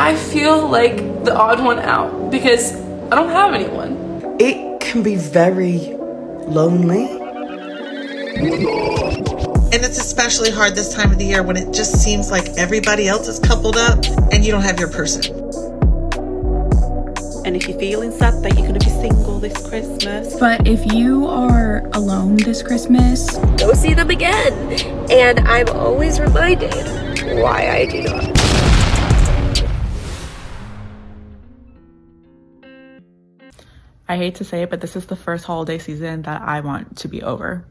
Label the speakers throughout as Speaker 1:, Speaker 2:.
Speaker 1: I feel like the odd one out because I don't have anyone.
Speaker 2: It can be very lonely.
Speaker 3: And it's especially hard this time of the year when it just seems like everybody else is coupled up and you don't have your person.
Speaker 4: And if you're feeling sad that you're going to be single this Christmas.
Speaker 5: But if you are alone this Christmas,
Speaker 6: go see them again. And I'm always reminded why I do not.
Speaker 7: I hate to say it, but this is the first holiday season that I want to be over.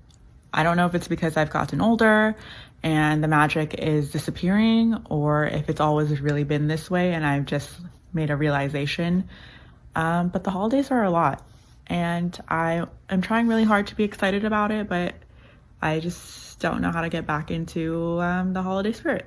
Speaker 7: I don't know if it's because I've gotten older and the magic is disappearing, or if it's always really been this way and I've just made a realization. But the holidays are a lot, and I am trying really hard to be excited about it, but I just don't know how to get back into the holiday spirit.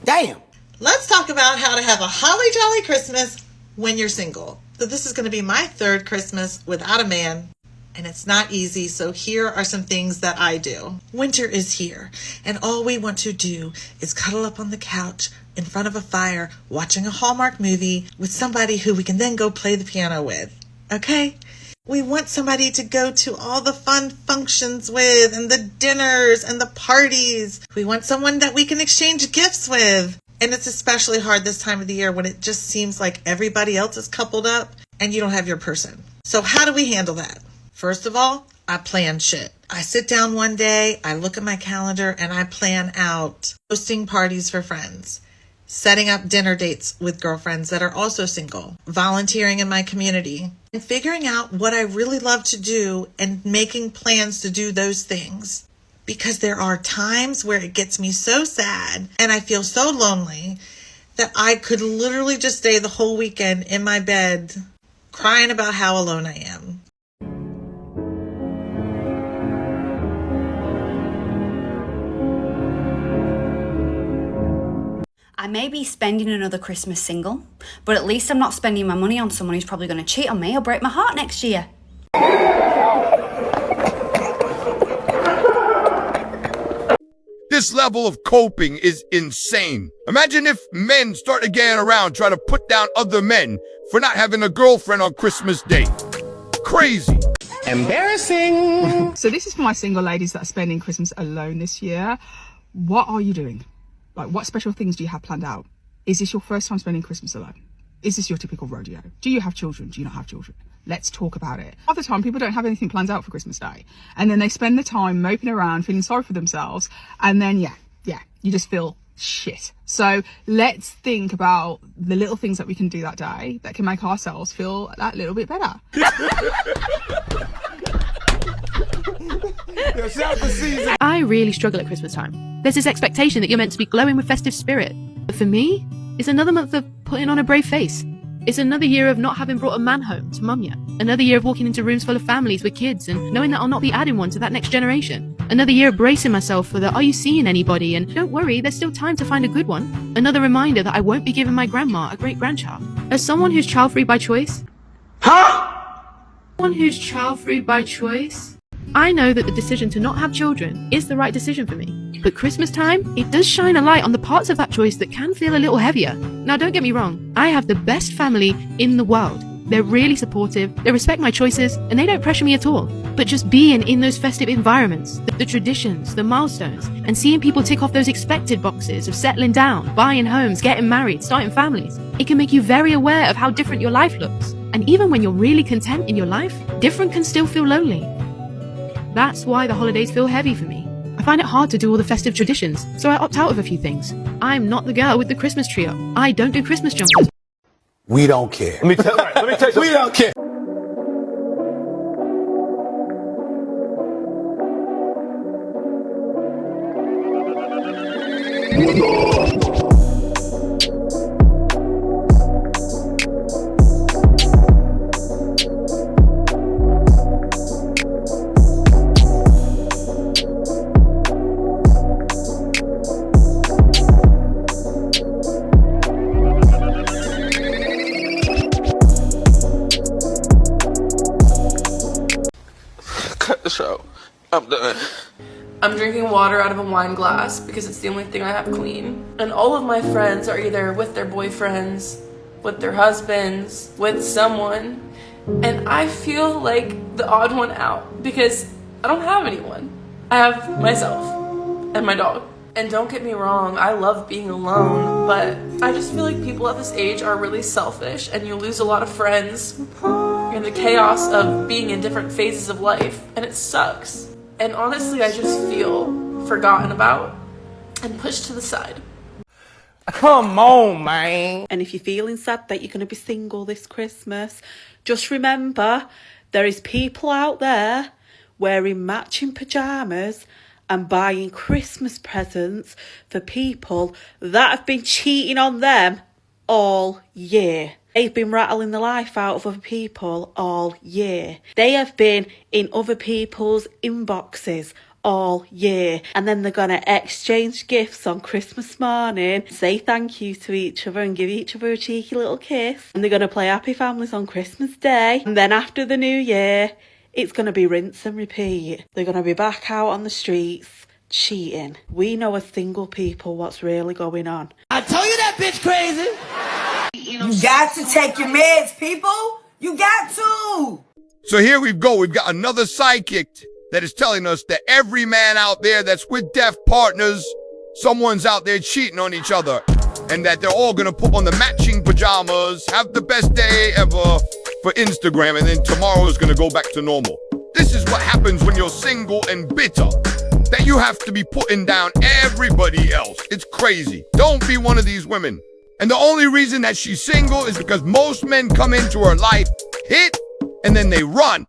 Speaker 2: Damn!
Speaker 3: Let's talk about how to have a holly jolly Christmas when you're single. So this is going to be my third Christmas without a man, and it's not easy, so here are some things that I do. Winter is here, and all we want to do is cuddle up on the couch in front of a fire, watching a Hallmark movie with somebody who we can then go play the piano with, okay? We want somebody to go to all the fun functions with, and the dinners and the parties. We want someone that we can exchange gifts with. And it's especially hard this time of the year when it just seems like everybody else is coupled up and you don't have your person. So how do we handle that? First of all, I plan shit. I sit down one day, I look at my calendar, and I plan out hosting parties for friends, setting up dinner dates with girlfriends that are also single, volunteering in my community, and figuring out what I really love to do and making plans to do those things. Because there are times where it gets me so sad and I feel so lonely that I could literally just stay the whole weekend in my bed crying about how alone I am.
Speaker 8: I may be spending another Christmas single, but at least I'm not spending my money on someone who's probably going to cheat on me or break my heart next year.
Speaker 9: This level of coping is insane. Imagine if men started getting around trying to put down other men for not having a girlfriend on Christmas Day. Crazy.
Speaker 10: Embarrassing. So this is for my single ladies that are spending Christmas alone this year. What are you doing? Like, what special things do you have planned out? Is this your first time spending Christmas alone? Is this your typical rodeo? Do you have children? Do you not have children? Let's talk about it. Half the time, people don't have anything planned out for Christmas Day. And then they spend the time moping around, feeling sorry for themselves. And then, yeah, you just feel shit. So let's think about the little things that we can do that day that can make ourselves feel that little bit better.
Speaker 11: I really struggle at Christmas time. There's this expectation that you're meant to be glowing with festive spirit. But for me, it's another month of putting on a brave face. It's another year of not having brought a man home to mum yet. Another year of walking into rooms full of families with kids and knowing that I'll not be adding one to that next generation. Another year of bracing myself for the, are you seeing anybody? And don't worry, there's still time to find a good one. Another reminder that I won't be giving my grandma a great-grandchild. As someone who's child-free by choice... Someone who's child-free by choice... I know that the decision to not have children is the right decision for me. But Christmas time, it does shine a light on the parts of that choice that can feel a little heavier. Now, don't get me wrong, I have the best family in the world. They're really supportive, they respect my choices, and they don't pressure me at all. But just being in those festive environments, the traditions, the milestones, and seeing people tick off those expected boxes of settling down, buying homes, getting married, starting families, it can make you very aware of how different your life looks. And even when you're really content in your life, different can still feel lonely. That's why the holidays feel heavy for me. I find it hard to do all the festive traditions, so I opt out of a few things. I'm not the girl with the Christmas trio. I don't do Christmas jumpers.
Speaker 12: We don't care. Let me tell you. We don't care.
Speaker 1: Cut the show. I'm done. I'm drinking water out of a wine glass because it's the only thing I have clean. And all of my friends are either with their boyfriends with their husbands, with someone, and I feel like the odd one out because I don't have anyone. I have myself and my dog. And don't get me wrong, I love being alone, but I just feel like people at this age are really selfish and you lose a lot of friends in the chaos of being in different phases of life, and it sucks. And honestly, I just feel forgotten about and pushed to the side.
Speaker 4: Come on, man. And if you're feeling sad that you're going to be single this Christmas, just remember there is people out there wearing matching pajamas and buying Christmas presents for people that have been cheating on them all year. They've been rattling the life out of other people all year. They have been in other people's inboxes all year, and then they're gonna exchange gifts on Christmas morning, say thank you to each other and give each other a cheeky little kiss, and they're gonna play Happy Families on Christmas Day, and then after the new year it's gonna be rinse and repeat. They're gonna be back out on the streets cheating. We know as single people what's really going on.
Speaker 2: I told you that bitch crazy. You got to take your meds, people. You got to.
Speaker 9: So here we go. We've got another psychic that is telling us that every man out there that's with deaf partners, someone's out there cheating on each other, and that they're all gonna put on the matching pajamas, have the best day ever for Instagram, and then tomorrow is gonna go back to normal. This is what happens when you're single and bitter, that you have to be putting down everybody else. It's crazy. Don't be one of these women. And the only reason that she's single is because most men come into her life, hit, and then they run.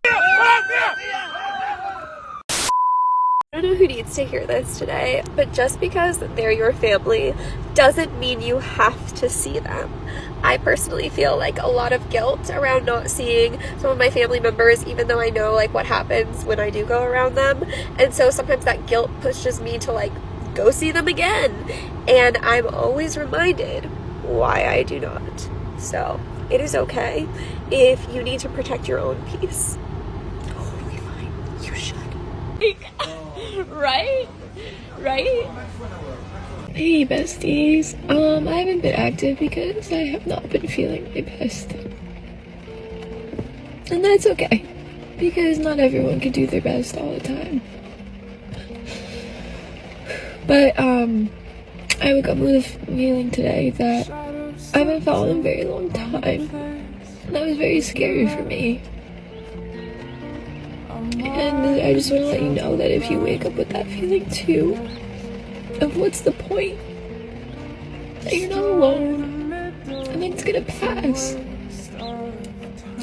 Speaker 6: I don't know who needs to hear this today, but just because they're your family doesn't mean you have to see them. I personally feel like a lot of guilt around not seeing some of my family members, even though I know like what happens when I do go around them. And so sometimes that guilt pushes me to like go see them again. And I'm always reminded why I do not. So it is okay if you need to protect your own peace. Totally fine. You should. Right?
Speaker 13: Hey besties, I haven't been active because I have not been feeling my best. And that's okay, because not everyone can do their best all the time. But, I woke up with a feeling today that I haven't felt in a very long time. And that was very scary for me. And I just want to let you know that if you wake up with that feeling too, of what's the point, that you're not alone, and it's gonna pass.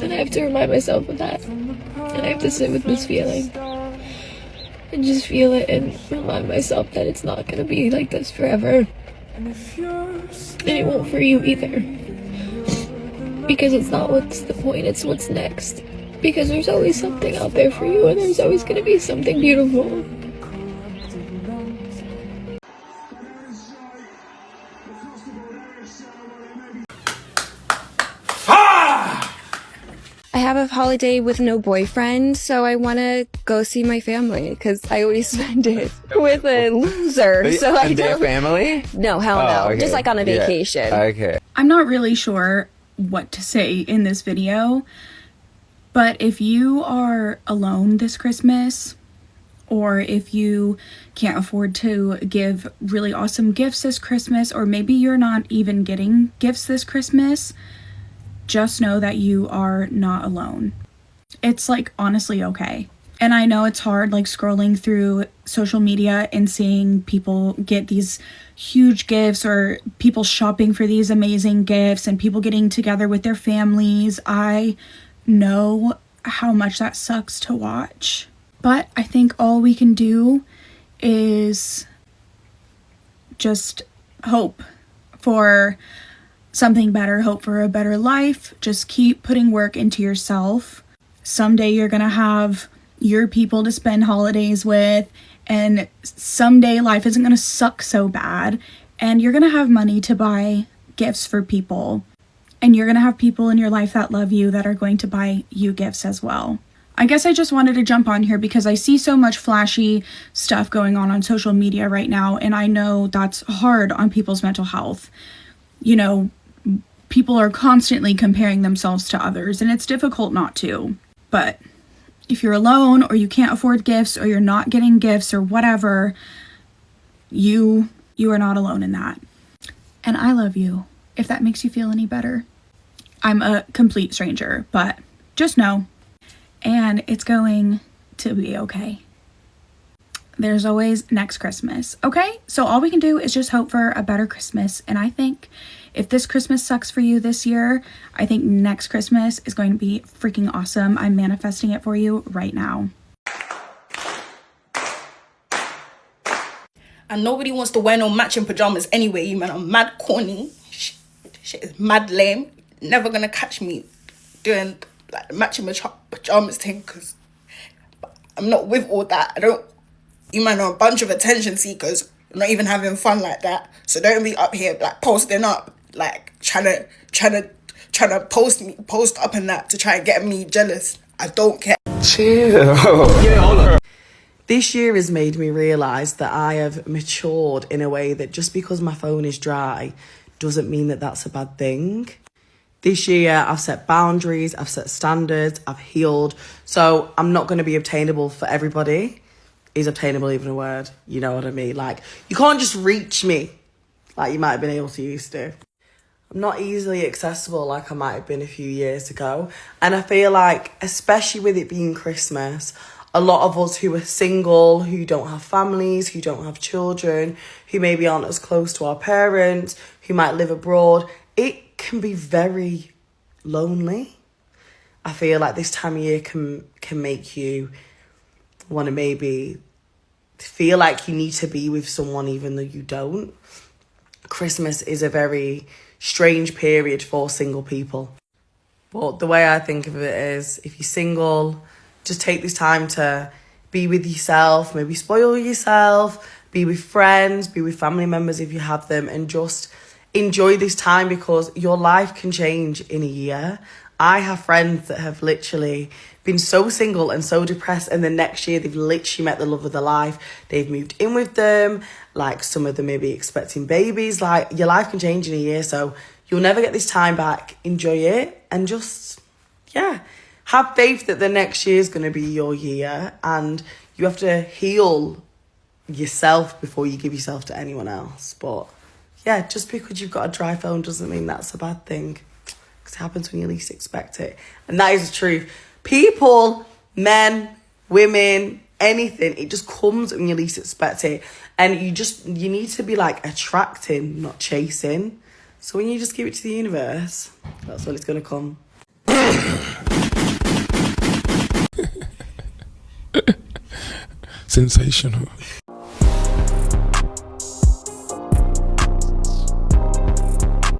Speaker 13: And I have to remind myself of that, and I have to sit with this feeling, and just feel it, and remind myself that it's not gonna be like this forever, and it won't for you either, because it's not what's the point, it's what's next. Because there's always something out there for you, and there's always going to be something beautiful.
Speaker 14: I have a holiday with no boyfriend, so I want to go see my family, because I always spend it with a loser. So I don't...
Speaker 15: family?
Speaker 14: No, hell no.
Speaker 15: Oh, okay.
Speaker 14: Just like on a vacation.
Speaker 15: Yeah. Okay.
Speaker 5: I'm not really sure what to say in this video, but if you are alone this Christmas, or if you can't afford to give really awesome gifts this Christmas, or maybe you're not even getting gifts this Christmas, just know that you are not alone. It's like honestly okay. And I know it's hard like scrolling through social media and seeing people get these huge gifts, or people shopping for these amazing gifts, and people getting together with their families. I know how much that sucks to watch, but I think all we can do is just hope for something better, hope for a better life. Just keep putting work into yourself. Someday you're gonna have your people to spend holidays with, and someday life isn't gonna suck so bad, and you're gonna have money to buy gifts for people. And you're gonna have people in your life that love you that are going to buy you gifts as well. I guess I just wanted to jump on here because I see so much flashy stuff going on social media right now, and I know that's hard on people's mental health. You know, people are constantly comparing themselves to others, and it's difficult not to. But if you're alone, or you can't afford gifts, or you're not getting gifts, or whatever, you are not alone in that. And I love you, if that makes you feel any better. I'm a complete stranger, but just know, and it's going to be okay. There's always next Christmas, okay? So all we can do is just hope for a better Christmas. And I think if this Christmas sucks for you this year, I think next Christmas is going to be freaking awesome. I'm manifesting it for you right now.
Speaker 15: And nobody wants to wear no matching pajamas anyway. You man are mad corny. Shit is mad lame. Never gonna catch me doing like the matching pajamas thing, because I'm not with all that. You man are a bunch of attention seekers. You're not even having fun like that. So don't be up here like posting up, like trying to post up and that to try and get me jealous. I don't care.
Speaker 12: Chill. Yeah, hold on.
Speaker 2: This year has made me realise that I have matured in a way that just because my phone is dry doesn't mean that that's a bad thing. This year, I've set boundaries, I've set standards, I've healed. So I'm not going to be obtainable for everybody. Is obtainable even a word? You know what I mean? Like, you can't just reach me like you might have been able to used to. I'm not easily accessible like I might have been a few years ago. And I feel like, especially with it being Christmas, a lot of us who are single, who don't have families, who don't have children, who maybe aren't as close to our parents, who might live abroad, it can be very lonely. I feel like this time of year can make you want to maybe feel like you need to be with someone even though you don't. Christmas is a very strange period for single people. But the way I think of it is, if you're single, just take this time to be with yourself, maybe spoil yourself, be with friends, be with family members if you have them, and just enjoy this time, because your life can change in a year. I have friends that have literally been so single and so depressed, and the next year they've literally met the love of their life. They've moved in with them. Like, some of them may be expecting babies. Like, your life can change in a year, so you'll never get this time back. Enjoy it, and just, yeah, have faith that the next year is going to be your year, and you have to heal yourself before you give yourself to anyone else. But yeah, just because you've got a dry phone doesn't mean that's a bad thing, because it happens when you least expect it. And that is the truth. People, men, women, anything, it just comes when you least expect it. And you need to be like attracting, not chasing. So when you just give it to the universe, that's when it's going to come.
Speaker 12: Sensational.